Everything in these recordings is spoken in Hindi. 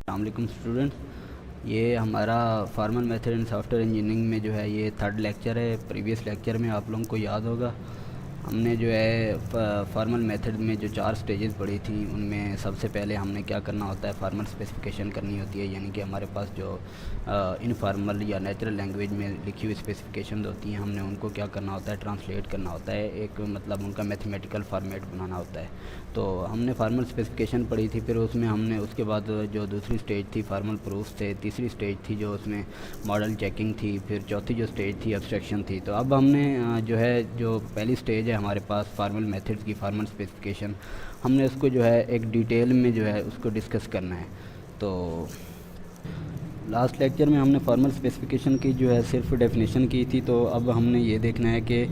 अस्सलाम वालेकुम स्टूडेंट्स। ये हमारा formal method in software engineering में जो है ये थर्ड लेक्चर है। प्रीवियस लेक्चर में आप लोगों को याद होगा हमने जो है फार्मल मेथड में जो 4 स्टेजेस पढ़ी थी, उनमें सबसे पहले हमने क्या करना होता है, फार्मल स्पेसिफिकेशन करनी होती है। यानी कि हमारे पास जो इनफॉर्मल या नेचुरल लैंग्वेज में लिखी हुई स्पेसिफिकेशन होती हैं, हमने उनको क्या करना होता है, ट्रांसलेट करना होता है, एक मतलब उनका मैथमेटिकल फॉर्मेट बनाना होता है। तो हमने फार्मल स्पेसिफिकेशन पढ़ी थी, फिर उसमें हमने उसके बाद जो दूसरी स्टेज थी फार्मल प्रूफ थे, तीसरी स्टेज थी जो उसमें मॉडल चेकिंग थी, फिर चौथी जो स्टेज थी एब्स्ट्रैक्शन थी। तो अब हमने जो है जो पहली स्टेज है हमारे पास फार्मल मेथड्स की, फार्मल स्पेसिफिकेशन, हमने उसको जो है एक डिटेल में जो है उसको डिस्कस करना है। तो लास्ट लेक्चर में हमने फार्मल स्पेसिफिकेशन की जो है सिर्फ डेफिनेशन की थी। तो अब हमने ये देखना है कि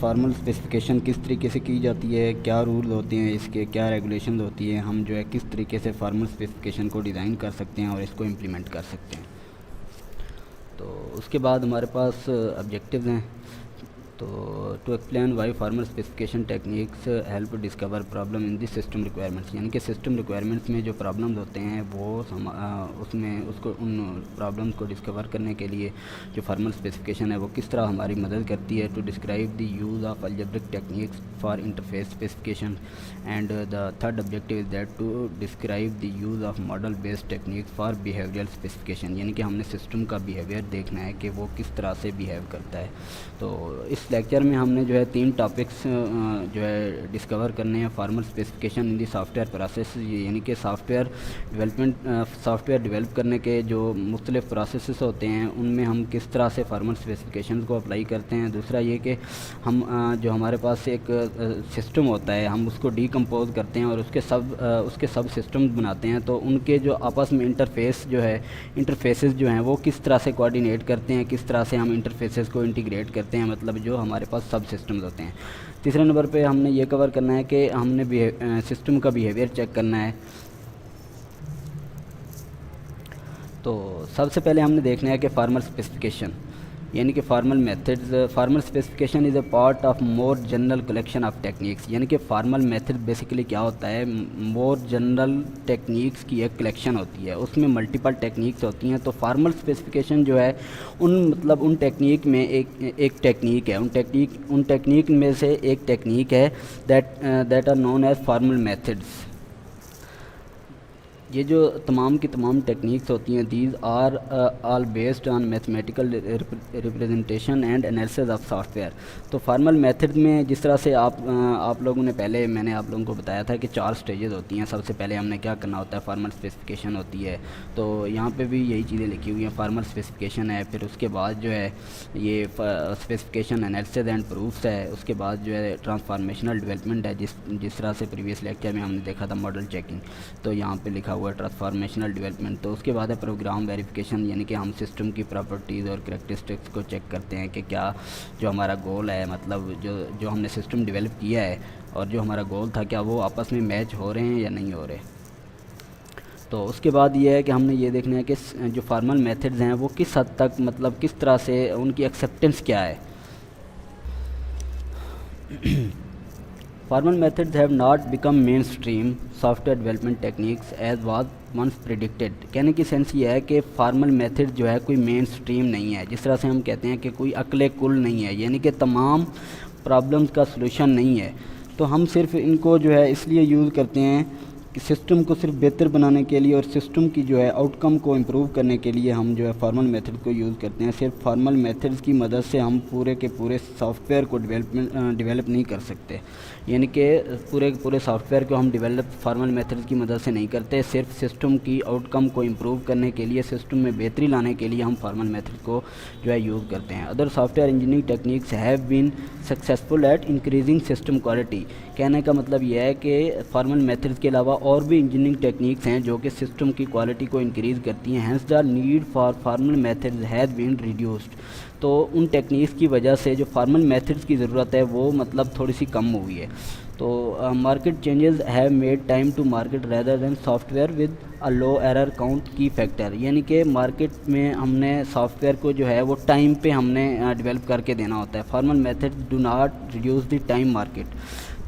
फार्मल स्पेसिफिकेशन किस तरीके से की जाती है, क्या रूल होते हैं इसके, क्या रेगुलेशन होती है, हम जो है किस तरीके से फार्मल स्पेसिफिकेशन को डिज़ाइन कर सकते हैं और इसको इम्प्लीमेंट कर सकते हैं। तो उसके बाद हमारे पास ऑब्जेक्टिव्स हैं। तो to explain why formal specification techniques help discover problem in this system requirements, यानी कि सिस्टम रिक्वायरमेंट्स में जो प्रॉब्लम्स होते हैं वो उसमें उसको उन प्रॉब्लम्स को डिस्कवर करने के लिए जो फार्मल स्पेसिफिकेशन है वो किस तरह हमारी मदद करती है। To describe the use of algebraic techniques for interface specification, and the third objective is that to describe the use of model based techniques for behavioural specification, यानी कि हमने सिस्टम का बिहेवियर देखना है कि वो किस तरह से बिहेव करता है। तो इस लेक्चर में हमने जो है 3 टॉपिक्स जो है डिस्कवर करने हैं। Formal specification in the software process, यानी कि सॉफ्टवेयर डेवलप करने के जो मुख्तलिफ प्रोसेस होते हैं उनमें हम किस तरह से फार्मल स्पेसिफिकेशन को अप्लाई करते हैं। दूसरा ये कि हम जो हमारे पास एक सिस्टम होता है हम उसको डीकम्पोज करते हैं और उसके सब सिस्टम्स बनाते हैं। तो उनके जो आपस में इंटरफेसेस जो हैं वो किस तरह से कोऑर्डिनेट करते हैं, किस तरह से हम इंटरफेसेस को इंटीग्रेट करते हैं, मतलब जो हमारे पास सब सिस्टम्स होते हैं। तीसरे नंबर पे हमने ये कवर करना है कि हमने सिस्टम का बिहेवियर चेक करना है। तो सबसे पहले हमने देखना है कि फार्मल स्पेसिफिकेशन यानी कि formal methods. Formal specification is a part of more general collection of techniques, यानी कि फार्मल मेथड बेसिकली क्या होता है, मोर जनरल टेक्निक्स की एक कलेक्शन होती है, उसमें मल्टीपल टेक्निक्स होती हैं। तो फार्मल स्पेसिफिकेशन जो है उन टेक्निक में एक टेक्निक है, उन टेक्निक में से एक टेक्निक है that are known as formal methods. ये जो तमाम की तमाम टेक्निक्स होती हैं, these are all based on mathematical representation and analysis of software. तो फार्मल मेथड में जिस तरह से आप लोगों ने मैंने आप लोगों को बताया था कि 4 स्टेजेस होती हैं। सबसे पहले हमने क्या करना होता है, फार्मल स्पेसिफिकेशन होती है। तो यहाँ पे भी यही चीज़ें लिखी हुई हैं, फार्मल स्पेसिफिकेशन है, फिर उसके बाद जो है ये स्पेसिफिकेशन एनालिसिस एंड प्रूफ्स है, उसके बाद जो है ट्रांसफॉर्मेशनल डेवलपमेंट है, जिस तरह से प्रीवियस लेक्चर में हमने देखा था मॉडल चेकिंग, तो यहाँ पे लिखा हुआ ट्रांसफॉर्मेशनल डेवलपमेंट। तो उसके बाद है प्रोग्राम वेरिफिकेशन, यानी कि हम सिस्टम की प्रॉपर्टीज़ और करैक्टरिस्टिक्स को चेक करते हैं कि क्या जो हमारा गोल है, मतलब जो हमने सिस्टम डेवलप किया है और जो हमारा गोल था, क्या वो आपस में मैच हो रहे हैं या नहीं हो रहे। तो उसके बाद ये है कि हमने ये देखना है कि जो फार्मल मेथड्स हैं वो किस हद तक, मतलब किस तरह से उनकी एक्सेप्टेंस क्या है। Formal methods have not become mainstream software development techniques as was once predicted। कहने की सेंस ये है कि फार्मल मेथड जो है कोई मेन स्ट्रीम नहीं है, जिस तरह से हम कहते हैं कि कोई अक्ल कुल नहीं है, यानी कि तमाम प्रॉब्लम्स का सलूशन नहीं है। तो हम सिर्फ इनको जो है इसलिए यूज़ करते हैं कि सिस्टम को सिर्फ बेहतर बनाने के लिए और सिस्टम की जो है आउटकम को इम्प्रूव करने के लिए हम जो है फार्मल मेथड को यूज़ करते हैं। सिर्फ फार्मल मेथड्स की मदद से हम पूरे के पूरे सॉफ्टवेयर को डेवलप नहीं कर सकते, यानी कि पूरे सॉफ्टवेयर को हम डेवलप फार्मल मेथड्स की मदद से नहीं करते। सिर्फ सिस्टम की आउटकम को इम्प्रूव करने के लिए, सिस्टम में बेहतरी लाने के लिए हम फार्मल मेथड को जो है यूज़ करते हैं। Other software engineering techniques have been successful at increasing system quality. कहने का मतलब यह है कि फार्मल मेथड्स के अलावा और भी इंजीनियरिंग टेक्निक्स हैं जो कि सिस्टम की क्वालिटी को इंक्रीज़ करती हैं। Hence the need for formal methods has been reduced. तो उन टेक्निक्स की वजह से जो फार्मल मेथड्स की ज़रूरत है वो मतलब थोड़ी सी कम हुई है। तो market changes have made time to market rather than software with a low error count key factor, यानी कि मार्केट में हमने सॉफ्टवेयर को जो है वो टाइम पे हमने डेवलप करके देना होता है। Formal method do not reduce the time market.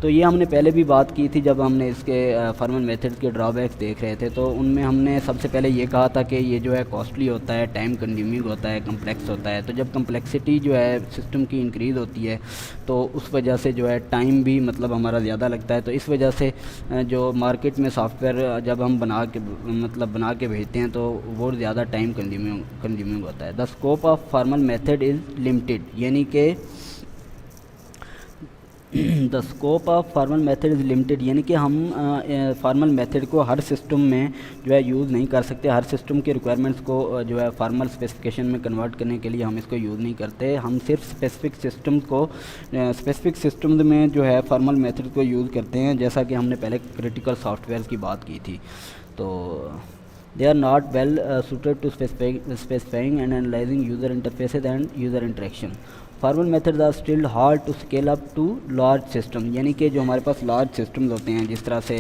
तो ये हमने पहले भी बात की थी जब हमने इसके फॉर्मल मेथड के ड्रॉबैक्स देख रहे थे, तो उनमें हमने सबसे पहले ये कहा था कि ये जो है कॉस्टली होता है, टाइम कंज्यूमिंग होता है, कम्प्लेक्स होता है। तो जब कम्प्लेक्सिटी जो है सिस्टम की इंक्रीज़ होती है तो उस वजह से जो है टाइम भी मतलब हमारा ज़्यादा लगता है। तो इस वजह से जो मार्केट में सॉफ्टवेयर जब हम बना के भेजते हैं तो वो ज़्यादा टाइम कंज्यूमिंग होता है। The scope of formal method is limited, यानी कि the scope of formal method is limited, यानी कि हम फार्मल मेथड को हर सिस्टम में जो है यूज़ नहीं कर सकते। हर सिस्टम के रिक्वायरमेंट्स को जो है फार्मल स्पेसिफिकेशन में कन्वर्ट करने के लिए हम इसको यूज़ नहीं करते। हम सिर्फ स्पेसिफिक सिस्टम्स में जो है फार्मल मेथड को यूज़ करते हैं, जैसा कि हमने पहले क्रिटिकल सॉफ्टवेयर की बात की थी। तो they are not well suited to specifying and analyzing user interfaces and user interaction. Formal methods are still hard to scale up to large system, यानी कि जो हमारे पास लार्ज सिस्टम्स होते हैं, जिस तरह से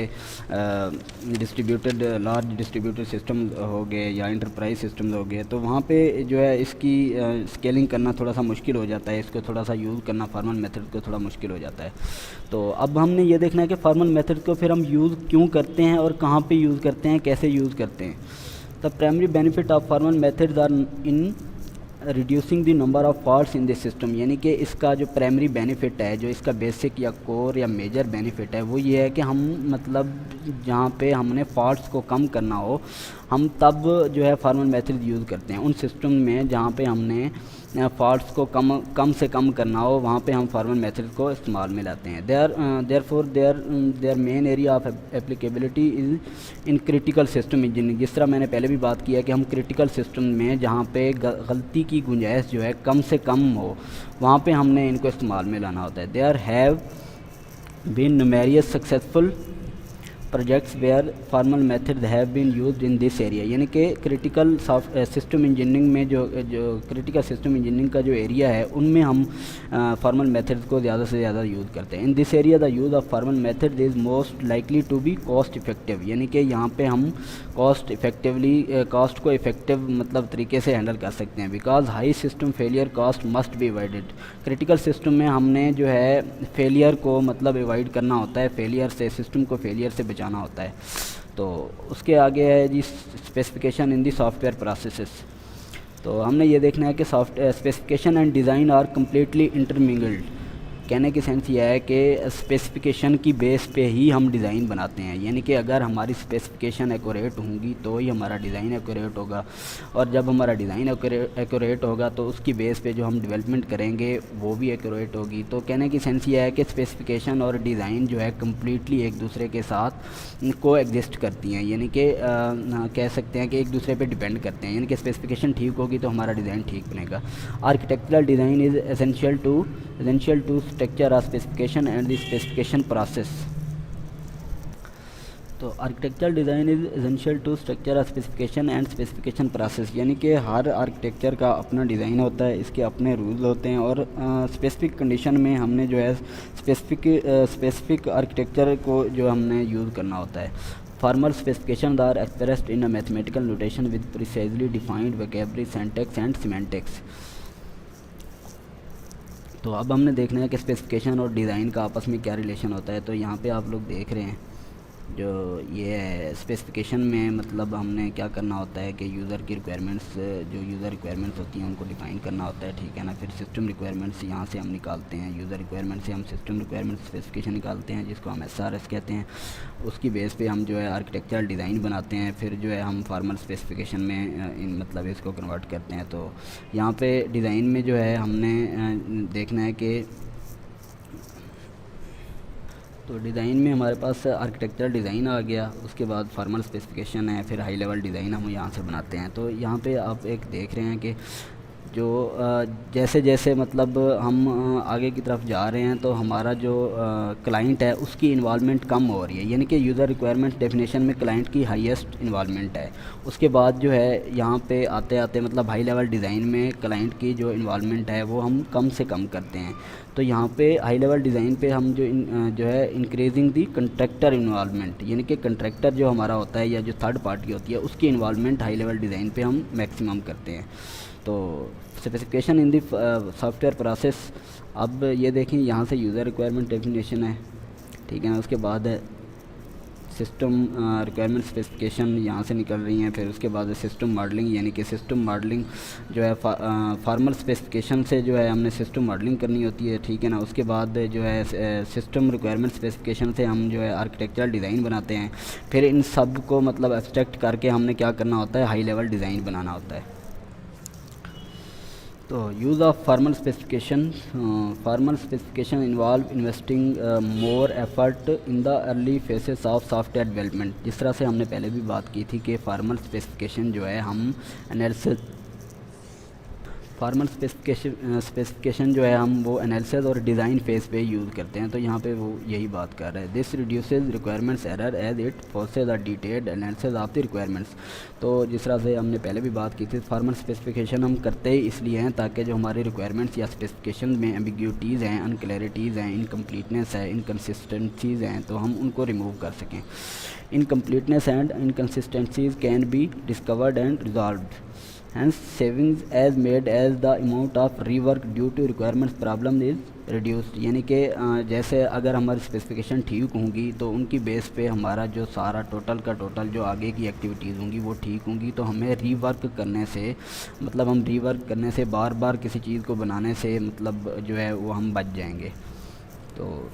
लार्ज डिस्ट्रीब्यूटेड सिस्टम हो गए या इंटरप्राइज सिस्टम्स हो गए, तो वहाँ पे जो है इसकी स्केलिंग करना थोड़ा सा मुश्किल हो जाता है, इसको थोड़ा सा यूज़ करना फार्मल मेथड को थोड़ा मुश्किल हो जाता है। तो अब हमने ये देखना है कि फार्मल मेथड को फिर हम यूज़ क्यों करते हैं और कहाँ पे यूज़ करते हैं, कैसे यूज़ करते हैं। The primary benefit of formal methods are in reducing the number of faults in this system, यानी कि इसका जो प्राइमरी बेनिफिट है, जो इसका बेसिक या कोर या मेजर बेनिफिट है, वो ये है कि हम मतलब जहाँ पे हमने फॉल्ट्स को कम करना हो, हम तब जो है फार्मल मेथड यूज़ करते हैं। उन सिस्टम में जहाँ पे हमने फॉल्ट्स को कम से कम करना हो, वहाँ पे हम फार्मल मेथड को इस्तेमाल में लाते हैं। Their main area of applicability is in critical system engineering. जिस तरह मैंने पहले भी बात किया कि हम क्रिटिकल सिस्टम में जहाँ पे गलती की गुंजाइश जो है कम से कम हो, वहाँ पे हमने इनको इस्तेमाल में लाना होता है। There have been numerous successful projects where formal method have been used in this area, यानी कि क्रिटिकल सिस्टम इंजीनियरिंग में जो क्रिटिकल सिस्टम इंजीनियरिंग का जो एरिया है, उनमें हम फार्मल मेथड को ज़्यादा से ज़्यादा यूज़ करते हैं। In this area the use of formal method is most likely to be cost effective, यानी कि यहाँ पे हम कॉस्ट को इफेक्टिव मतलब तरीके से हैंडल कर सकते हैं। Because high system failure cost must be avoided. Critical system में हमने जो है फेलियर को मतलब अवॉइड करना होता है, फेलियर से सिस्टम को फेलियर से बचाना होता है। तो उसके आगे है जी specification in the software processes. तो हमने ये देखना है कि specification and design are completely intermingled. कहने की सेंस ये है कि स्पेसिफिकेशन की बेस पे ही हम डिज़ाइन बनाते हैं, यानी कि अगर हमारी स्पेसिफिकेशन एक्यूरेट होंगी तो ही हमारा डिज़ाइन एक्यूरेट होगा, और जब हमारा डिज़ाइन एक्यूरेट होगा तो उसकी बेस पे जो हम डेवलपमेंट करेंगे वो भी एक्यूरेट होगी। तो कहने की सेंस ये है कि स्पेसिफिकेशन और डिज़ाइन जो है कम्प्लीटली एक दूसरे के साथ को एग्जिस्ट करती हैं, यानी कि कह सकते हैं कि एक दूसरे पे डिपेंड करते हैं। यानी कि स्पेसिफिकेशन ठीक होगी तो हमारा डिज़ाइन ठीक बनेगा। Architectural design is essential to structure of specification and the specification process. तो architectural design is essential to structure of specification and specification process, यानी कि हर आर्किटेक्चर का अपना डिज़ाइन होता है, इसके अपने रूल्स होते हैं, और स्पेसिफिक कंडीशन में हमने जो है स्पेसिफिक आर्किटेक्चर को जो हमने यूज़ करना होता है। Formal specification are expressed in a mathematical notation with precisely defined vocabulary, syntax and semantics. तो अब हमने देखना है कि स्पेसिफिकेशन और डिज़ाइन का आपस में क्या रिलेशन होता है। तो यहाँ पे आप लोग देख रहे हैं जो ये है स्पेसिफिकेशन में मतलब हमने क्या करना होता है कि यूज़र की रिक्वायरमेंट्स, जो यूज़र रिक्वायरमेंट्स होती हैं उनको डिफ़ाइन करना होता है, ठीक है ना। फिर सिस्टम रिक्वायरमेंट्स यहाँ से हम निकालते हैं, यूज़र रिक्वायरमेंट से हम सिस्टम रिक्वायरमेंट्स स्पेसिफिकेशन निकालते हैं, जिसको हम SRS कहते हैं। उसकी बेस पे हम जो है आर्किटेक्चरल डिज़ाइन बनाते हैं, फिर जो है हम फार्मल स्पेसिफिकेशन में मतलब इसको कन्वर्ट करते हैं। तो यहाँ पे डिज़ाइन में जो है हमने देखना है कि तो डिज़ाइन में हमारे पास आर्किटेक्चरल डिज़ाइन आ गया, उसके बाद फार्मल स्पेसिफिकेशन है, फिर हाई लेवल डिज़ाइन हम यहाँ से बनाते हैं। तो यहाँ पे आप एक देख रहे हैं कि जो जैसे जैसे मतलब हम आगे की तरफ जा रहे हैं तो हमारा जो क्लाइंट है उसकी इन्वॉल्वमेंट कम हो रही है, यानी कि यूज़र रिक्वायरमेंट डेफिनेशन में क्लाइंट की हाईएस्ट इन्वॉल्वमेंट है। उसके बाद जो है यहाँ पे आते आते मतलब हाई लेवल डिज़ाइन में क्लाइंट की जो इन्वॉल्वमेंट है वो हम कम से कम करते हैं। तो यहाँ पे हाई लेवल डिज़ाइन पे हम जो है इंक्रीजिंग दी कंट्रैक्टर इन्वॉल्वमेंट, यानी कि कंट्रैक्टर जो हमारा होता है या जो थर्ड पार्टी होती है उसकी इन्वॉल्वमेंट हाई लेवल डिज़ाइन पे हम मैक्सिमम करते हैं। तो specification in the software process, अब ये देखें यहाँ से यूज़र रिक्वायरमेंट डेफिनेशन है, ठीक है ना। उसके बाद है सिस्टम रिक्वायरमेंट स्पेसिफिकेशन, यहाँ से निकल रही हैं। फिर उसके बाद सिस्टम मॉडलिंग, यानी कि सिस्टम मॉडलिंग जो है फार्मल स्पेसिफिकेशन से जो है हमने सिस्टम मॉडलिंग करनी होती है, ठीक है ना। उसके बाद जो है सिस्टम रिक्वायरमेंट स्पेसिफिकेशन से हम जो है आर्किटेक्चरल डिज़ाइन बनाते हैं। फिर इन सब को मतलब एब्स्ट्रैक्ट करके हमने क्या करना होता है, हाई लेवल डिज़ाइन बनाना होता है। तो use of formal specification involve investing more effort in the early faces of software development. जिस तरह से हमने पहले भी बात की थी कि फार्मल स्पेसिफिकेशन जो है हम एनालिसिस फार्मल स्पेसिफिकेशन जो है हम वो एनालिसिस और डिज़ाइन फेज़ पे यूज़ करते हैं। तो यहाँ पे वो यही बात कर रहा है। This reduces requirements error as it forces a detailed analysis of the requirements. तो जिस तरह से हमने पहले भी बात की थी, फार्मल स्पेसिफिकेशन हम करते ही इसलिए हैं ताकि जो हमारे रिक्वायरमेंट्स या स्पेसिफिकेशन में एम्बिग्यूटीज़ हैं, अनक्लैरिटीज़ हैं, इनकम्प्लीटनेस है, इनकन्सिस्टेंसीज़ हैं, तो हम उनको रिमूव कर सकें। Incompleteness and inconsistencies can be discovered and resolved, hence savings as made as the amount of rework due to requirements problem is reduced। यानी कि जैसे अगर हमारी स्पेसिफिकेशन ठीक होंगी तो उनकी बेस पे हमारा जो सारा टोटल का टोटल जो आगे की एक्टिविटीज़ होंगी वो ठीक होंगी। तो हमें रीवर्क करने से मतलब हम रीवर्क करने से बार बार किसी चीज़ को बनाने से मतलब जो है वो हम बच जाएंगे। तो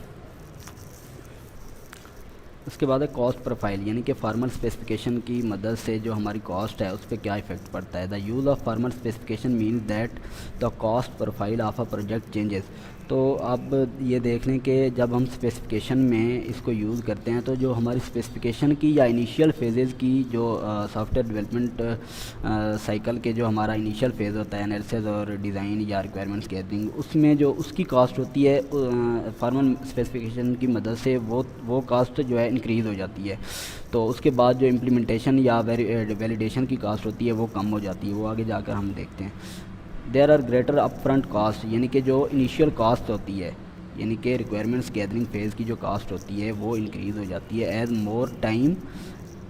उसके बाद है कॉस्ट प्रोफाइल, यानी कि फार्मल स्पेसिफिकेशन की मदद से जो हमारी कॉस्ट है उस पर क्या इफ़ेक्ट पड़ता है। The use of formal specification means that the cost profile of a project changes. तो अब ये देख लें कि जब हम स्पेसिफिकेशन में इसको यूज़ करते हैं तो जो हमारी स्पेसिफिकेशन की या इनिशियल फेजेज़ की जो सॉफ्टवेयर डेवलपमेंट साइकिल के जो हमारा इनिशियल फेज़ होता है एनालिसिस और डिज़ाइन या रिक्वायरमेंट्स गैदरिंग, उसमें जो उसकी कास्ट होती है फार्मल स्पेसिफिकेशन की मदद से वो कास्ट जो है इंक्रीज़ हो जाती है। तो उसके बाद जो इम्प्लीमेंटेशन या वैलिडेशन की कास्ट होती है वो कम हो जाती है, वो आगे जाकर हम देखते हैं। There are greater up front cost, यानी कि जो इनिशियल कास्ट होती है यानी कि रिक्वायरमेंट्स गैदरिंग फेज़ की जो कास्ट होती है वो इंक्रीज़ हो जाती है as more time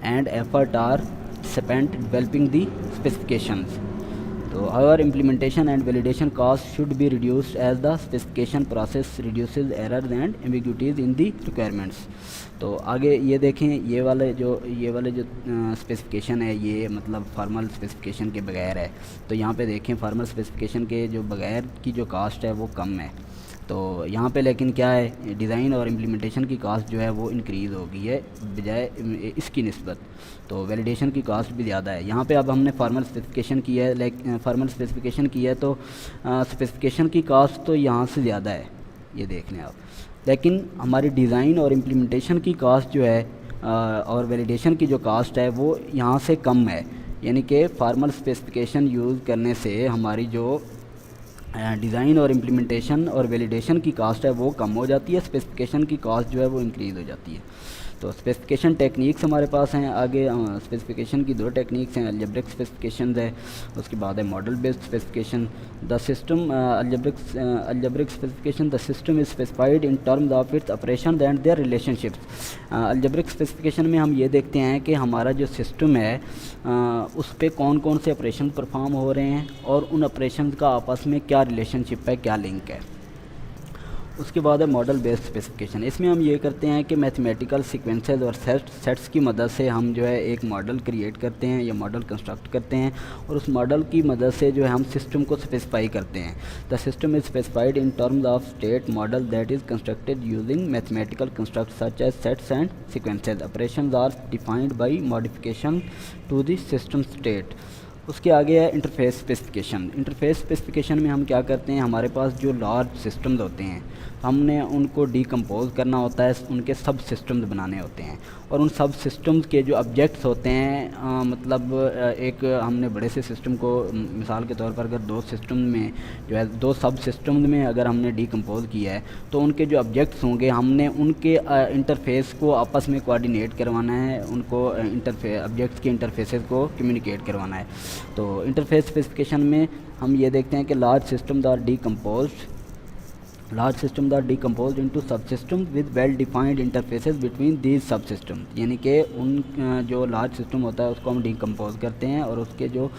and effort are spent developing the specifications. तो our implementation and validation cost should be reduced as the specification process reduces errors and ambiguities in the requirements। तो आगे ये देखें, ये वाले जो स्पेसिफिकेशन है ये मतलब फार्मल स्पेसिफिकेशन के बगैर है। तो यहाँ पे देखें फार्मल स्पेसिफिकेशन के जो बगैर की जो कास्ट है वो कम है। तो यहाँ पे लेकिन क्या है, डिज़ाइन और इम्प्लीमेंटेशन की कास्ट जो है वो इंक्रीज़ हो गई है बजाय इसकी निस्बत। तो वैलिडेशन की कास्ट भी ज़्यादा है। यहाँ पे अब हमने फार्मल स्पेसिफिकेशन की है फार्मल स्पेसिफिकेशन की है तो स्पेसिफिकेशन की कास्ट तो यहाँ से ज़्यादा है, ये देख लें आप। लेकिन हमारी डिज़ाइन और इम्प्लीमेंटेशन की कास्ट जो है और वैलिडेशन की जो कास्ट है वो यहाँ से कम है। यानी कि फार्मल स्पेसिफिकेशन यूज़ करने से हमारी जो डिज़ाइन और इम्प्लीमेंटेशन और वैलिडेशन की कास्ट है वो कम हो जाती है, स्पेसिफिकेशन की कास्ट जो है वो इंक्रीज़ हो जाती है। तो स्पेसिफिकेशन टेक्निक्स हमारे पास हैं। आगे स्पेसिफिकेशन की दो टेक्निक्स हैं, अलजेब्रिक स्पेसिफिकेशन है, उसके बाद है model based specification. The system algebraic specification, the system is specified in terms of its operation and there relationships. Algebraic specification में हम ये देखते हैं कि हमारा जो सिस्टम है उस पर कौन कौन से ऑपरेशन परफॉर्म हो रहे हैं और उन ऑपरेशन का आपस में क्या रिलेशनशिप है, क्या लिंक है। उसके बाद है मॉडल बेस्ड स्पेसिफिकेशन। इसमें हम ये करते हैं कि मैथमेटिकल सीक्वेंसेस और सेट्स की मदद से हम जो है एक मॉडल क्रिएट करते हैं या मॉडल कंस्ट्रक्ट करते हैं और उस मॉडल की मदद से जो है हम सिस्टम को स्पेसिफाई करते हैं। The system is specified in terms of state model that is constructed using mathematical construct such as sets and sequences. Operations are defined by modification to the system state. उसके आगे है इंटरफेस स्पेसिफिकेशन। इंटरफेस स्पेसिफिकेशन में हम क्या करते हैं, हमारे पास जो लार्ज सिस्टम्स होते हैं हमने उनको डीकम्पोज करना होता है, उनके सब सिस्टम्स बनाने होते हैं और उन सब सिस्टम्स के जो ऑब्जेक्ट्स होते हैं मतलब एक हमने बड़े से सिस्टम को मिसाल के तौर पर अगर दो सिस्टम में जो है दो सब सिस्टम्स में अगर हमने डीकम्पोज किया है तो उनके जो ऑब्जेक्ट्स होंगे हमने उनके इंटरफेस को आपस में कोऑर्डिनेट करवाना है, उनको ऑब्जेक्ट्स के इंटरफेसेस को कम्युनिकेट करवाना है। तो इंटरफेस स्पेसिफिकेशन में हम ये देखते हैं कि large systems are decomposed large system are decompose into sub system with well defined interfaces between these sub system, यानी कि उन जो लार्ज सिस्टम होता है उसको हम डिकम्पोज करते हैं और उसके जो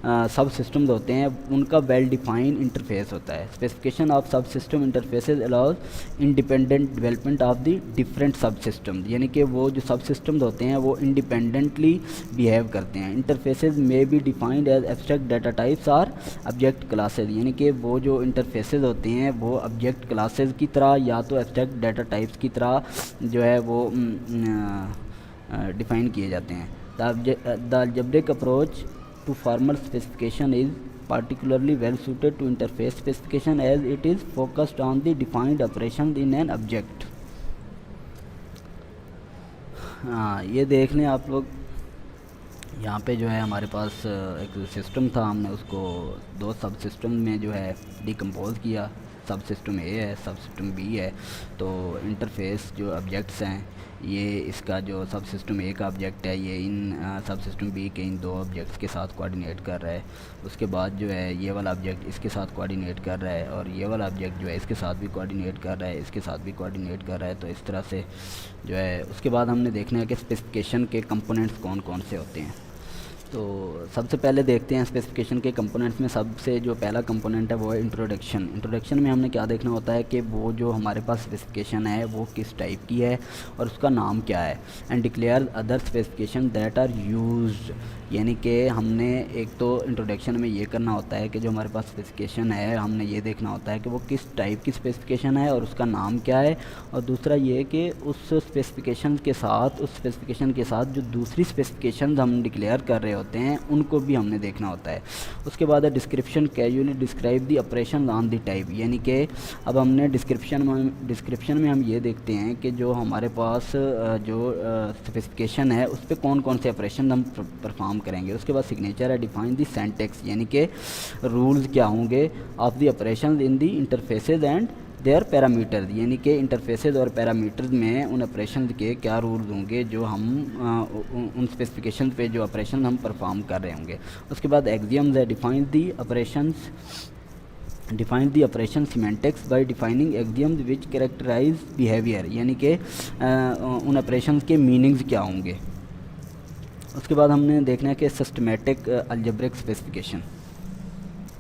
सब सिस्टम्स होते हैं उनका वेल डिफाइंड इंटरफेस होता है। स्पेसिफिकेशन ऑफ सब system interfaces allows independent development of the different सब सिस्टम, यानी कि वो जो सब सिस्टम्स होते हैं वो इंडिपेंडेंटली बिहेव करते हैं। Interfaces may be defined as abstract data types or object classes, यानी कि वो जो इंटरफेसेस होते हैं वो ऑब्जेक्ट क्लासेस की तरह या तो एब्स्ट्रैक्ट डाटा टाइप्स की तरह जो है वो डिफाइन किए जाते हैं। The algebraic approach to formal specification is particularly well suited to interface specification as it is focused on the defined operations in an object। ये देख लें आप लोग, यहाँ पे जो है हमारे पास एक सिस्टम था, हमने उसको दो सब सिस्टम में जो है डिकम्पोज किया। सब सिस्टम ए है, सब सिस्टम बी है। तो इंटरफेस जो ऑब्जेक्ट्स हैं ये इसका जो सब सिस्टम ए का ऑब्जेक्ट है ये इन सब सिस्टम बी के इन दो ऑब्जेक्ट्स के साथ कोऑर्डिनेट कर रहा है। उसके बाद जो है ये वाला ऑब्जेक्ट इसके साथ कोऑर्डिनेट कर रहा है और ये वाला ऑब्जेक्ट जो है इसके साथ भी कोऑर्डिनेट कर रहा है, इसके साथ भी कोऑर्डिनेट कर रहा है। तो इस तरह से जो है उसके बाद हमने देखना है कि स्पेसिफिकेशन के कंपोनेंट्स कौन कौन से होते हैं। तो सबसे पहले देखते हैं स्पेसिफिकेशन के कंपोनेंट्स में सबसे जो पहला कंपोनेंट है वो है इंट्रोडक्शन। इंट्रोडक्शन में हमने क्या देखना होता है कि वो जो हमारे पास स्पेसिफिकेशन है वो किस टाइप की है और उसका नाम क्या है। And declare other specification that are used, यानी कि हमने एक तो इंट्रोडक्शन में ये करना होता है कि जो हमारे पास स्पेसिफिकेशन है हमने ये देखना होता है कि वो किस टाइप की स्पेसिफिकेशन है और उसका नाम क्या है। और दूसरा ये कि उस स्पेसिफिकेशन के साथ जो दूसरी स्पेसिफिकेशन हम डिक्लेयर कर रहे होते हैं उनको भी हमने देखना होता है। उसके बाद है description, casually describe the operation on the type, यानी कि अब हमने डिस्क्रिप्शन में हम ये देखते हैं कि जो हमारे पास जो स्पेसिफिकेशन है उस पर कौन कौन से ऑपरेशन हम परफॉर्म करेंगे। उसके बाद सिग्नेचर है, डिफाइन द सिंटैक्स, यानी कि रूल्स क्या होंगे of the operation in the interfaces and their parameters, यानी कि इंटरफेसेज और पैरामीटर्स में उन ऑपरेशन के क्या रूल्स होंगे जो हम उन स्पेसिफिकेशन पे जो ऑपरेशन हम परफॉर्म कर रहे होंगे। उसके बाद एक्सियम्स है, define the operation semantics by defining axioms which characterise behaviour, यानी कि उन ऑपरेशन के मीनिंग्स क्या होंगे। उसके बाद हमने देखना है कि सिस्टमेटिक अलजेब्रिक स्पेसिफिकेशन।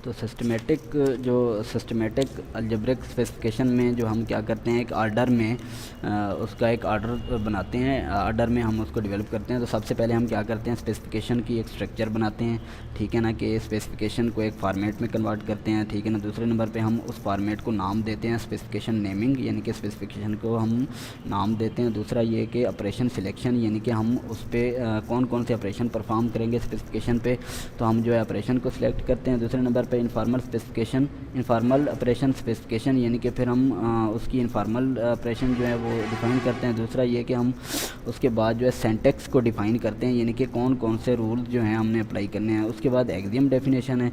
तो सिस्टमेटिक अलजेब्रिक स्पेसिफिकेशन में जो हम क्या करते हैं एक आर्डर में उसका एक आर्डर बनाते हैं, आर्डर में हम उसको डेवलप करते हैं। तो सबसे पहले हम क्या करते हैं स्पेसिफिकेशन की एक स्ट्रक्चर बनाते हैं, ठीक है ना, कि स्पेसिफिकेशन को एक फॉर्मेट में कन्वर्ट करते हैं, ठीक है ना। दूसरे नंबर पे हम उस फॉर्मेट को नाम देते हैं स्पेसिफिकेशन नेमिंग, यानी कि स्पेसिफिकेशन को हम नाम देते हैं। दूसरा ये कि ऑपरेशन सिलेक्शन, यानी कि हम उस पर कौन कौन से ऑपरेशन परफॉर्म करेंगे स्पेसिफिकेशन पे, तो हम जो है ऑपरेशन को सिलेक्ट करते हैं। दूसरे नंबर पे इनफॉर्मल ऑपरेशन स्पेसिफिकेशन, यानी कि फिर हम उसकी इनफॉर्मल ऑपरेशन जो है वो डिफ़ाइन करते हैं। दूसरा ये कि हम उसके बाद जो है सिंटैक्स को डिफ़ाइन करते हैं, यानी कि कौन कौन से रूल्स जो हैं हमने अप्लाई करने हैं। उसके बाद एक्सियम डेफिनेशन है।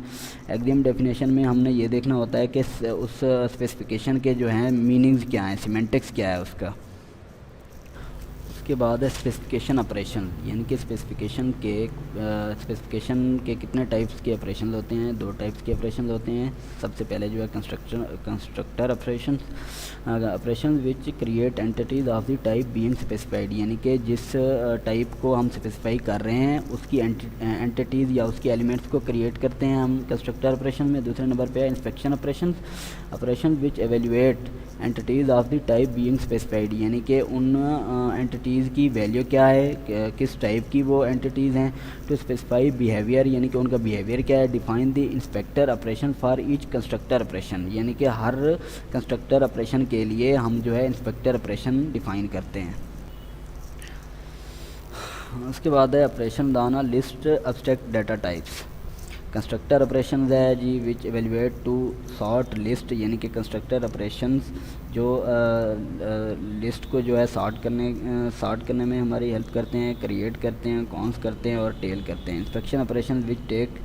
एक्सियम डेफिनेशन में हमने ये देखना होता है कि उस स्पेसिफिकेशन के जो हैं मीनिंग्स क्या हैं, सिमेंटिक्स क्या है उसका। उसके बाद है स्पेसिफिकेशन ऑपरेशन, यानी कि स्पेसिफिकेशन के कितने टाइप्स के ऑपरेशन होते हैं। दो टाइप्स के ऑपरेशन होते हैं। सबसे पहले जो है constructor operation which create entities of the type being specified, यानी कि जिस टाइप को हम स्पेसिफाई कर रहे हैं उसकी एंटिटीज़ या उसके एलिमेंट्स को क्रिएट करते हैं हम कंस्ट्रक्टर ऑपरेशन में। दूसरे नंबर पे है inspection operation which evaluate entities of the type being specified, यानी कि उन एंटिटीज़ की वैल्यू क्या है, किस टाइप की वो एंटिटीज़ हैं। टू स्पेसिफाई बिहेवियर, यानी कि उनका बिहेवियर क्या है। Define the inspector operation for each constructor operation, यानी कि हर कंस्ट्रक्टर ऑपरेशन के लिए हम जो है इंस्पेक्टर ऑपरेशन डिफ़ाइन करते हैं। उसके बाद है ऑपरेशन दाना list abstract data types. Constructor operation है जी विच एवेल्यूएट टू सॉर्ट लिस्ट, यानी कि कंस्ट्रक्टर ऑपरेशंस जो लिस्ट को जो है सॉर्ट करने में हमारी हेल्प करते हैं, क्रिएट करते हैं, कॉन्स करते हैं और टेल करते हैं। Inspection operation which take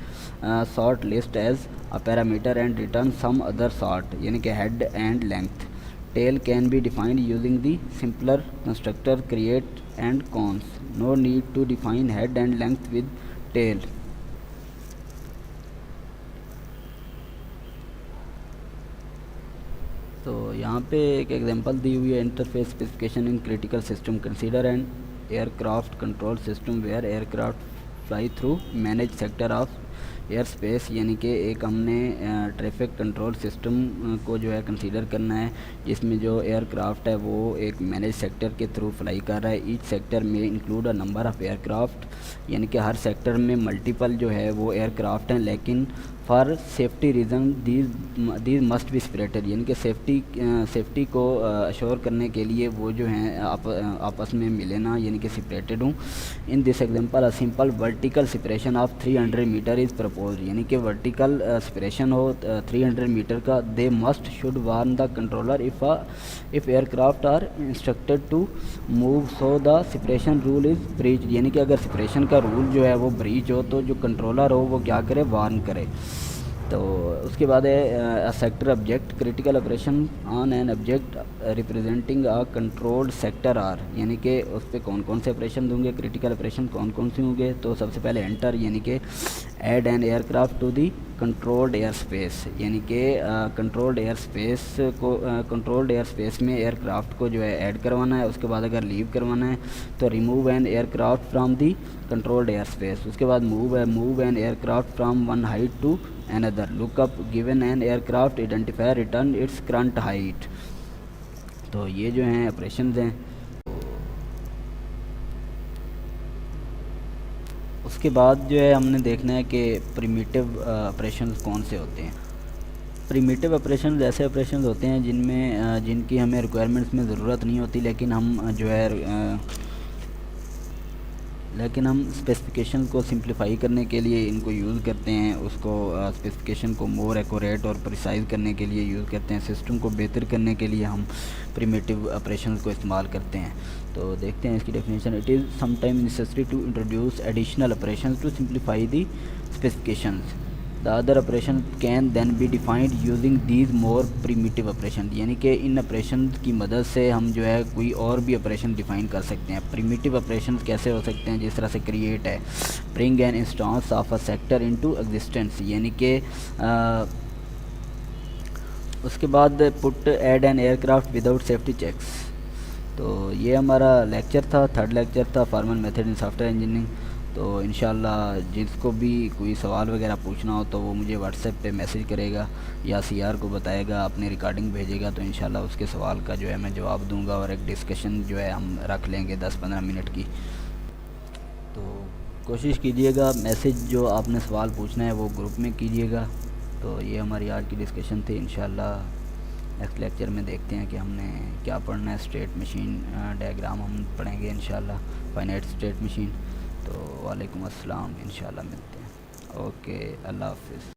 sort list as a parameter and return some other sort, यानी कि head and length. Tail can be defined using the simpler constructor create and cons, no need to define head and length with tail. तो यहाँ पे एक एग्जांपल दी हुई है, interface specification in critical system, consider an aircraft control system where aircraft fly through manage sector of air space, यानी कि एक हमने ट्रैफिक कंट्रोल सिस्टम को जो है कंसीडर करना है, जिसमें जो एयरक्राफ्ट है वो एक मैनेज सेक्टर के थ्रू फ्लाई कर रहा है। ईच सेक्टर में include a number of aircraft, यानी कि हर सेक्टर में मल्टीपल जो है वो एयरक्राफ्ट हैं, लेकिन for safety reason these must be separated, यानी कि सेफ्टी को अश्योर करने के लिए वो जो हैं आपस में मिले ना, यानी कि सेपरेटेड हूँ। In this example a simple vertical separation of 300 metre is propose, यानी कि वर्टिकल सेपरेशन हो 300 मीटर का। They must should warn the controller if aircraft are instructed to move so the separation rule is breach, यानी कि अगर सेपरेशन का रूल जो है वो ब्रीच हो तो जो कंट्रोलर हो वो क्या करे, वार्न करे। तो उसके बाद है sector object, critical operation on an object representing a controlled sector are, यानी कि उस पर कौन कौन से ऑपरेशन होंगे, क्रिटिकल ऑपरेशन कौन कौन से होंगे। तो सबसे पहले एंटर, यानी कि add an aircraft to the controlled air space, यानी कि कंट्रोल्ड एयर स्पेस में एयरक्राफ्ट को जो है ऐड करवाना है। उसके बाद अगर लीव करवाना है तो remove an aircraft from the controlled air space. उसके बाद move an aircraft from one height to another, look up given an aircraft identifier, return its current height। तो ये जो हैं ऑपरेशंस हैं। उसके बाद जो है हमने देखना है कि प्रिमिटिव ऑपरेशंस कौन से होते हैं। प्रिमिटिव ऑपरेशंस ऐसे ऑपरेशंस होते हैं जिनमें जिनकी हमें रिक्वायरमेंट्स में ज़रूरत नहीं होती, लेकिन हम स्पेसिफिकेशन को सिंप्लीफाई करने के लिए इनको यूज़ करते हैं। उसको स्पेसिफिकेशन को मोर एक्यूरेट और प्रिसाइज़ करने के लिए यूज़ करते हैं। सिस्टम को बेहतर करने के लिए हम प्रिमिटिव ऑपरेशंस को इस्तेमाल करते हैं। तो देखते हैं इसकी definition. It is sometime necessary to introduce additional operations to simplify the specifications. The other operation can then be defined using these more primitive operation, यानी कि इन ऑपरेशन की मदद से हम जो है कोई और भी ऑपरेशन डिफाइन कर सकते हैं। प्रीमिटिव ऑपरेशन कैसे हो सकते हैं, जिस तरह से क्रिएट है, bring an instance of a sector into existence, यानी कि उसके बाद put add an aircraft without safety checks. तो ये हमारा लेक्चर था, थर्ड लेक्चर था formal method in software engineering. तो इंशाल्लाह जिसको भी कोई सवाल वगैरह पूछना हो तो वो मुझे व्हाट्सएप पे मैसेज करेगा या सीआर को बताएगा, अपनी रिकॉर्डिंग भेजेगा, तो इंशाल्लाह उसके सवाल का जो है मैं जवाब दूंगा और एक डिस्कशन जो है हम रख लेंगे 10-15 मिनट की। तो कोशिश कीजिएगा मैसेज जो आपने सवाल पूछना है वो ग्रुप में कीजिएगा। तो ये हमारी आज की डिस्कशन थी। इंशाल्लाह नेक्स्ट लेक्चर में देखते हैं कि हमने क्या पढ़ना है। स्टेट मशीन डायग्राम हम पढ़ेंगे इंशाल्लाह, फाइनाइट स्टेट मशीन। तो वालेकुम अस्सलाम, इंशाल्लाह मिलते हैं। ओके, अल्लाह हाफ़िज़।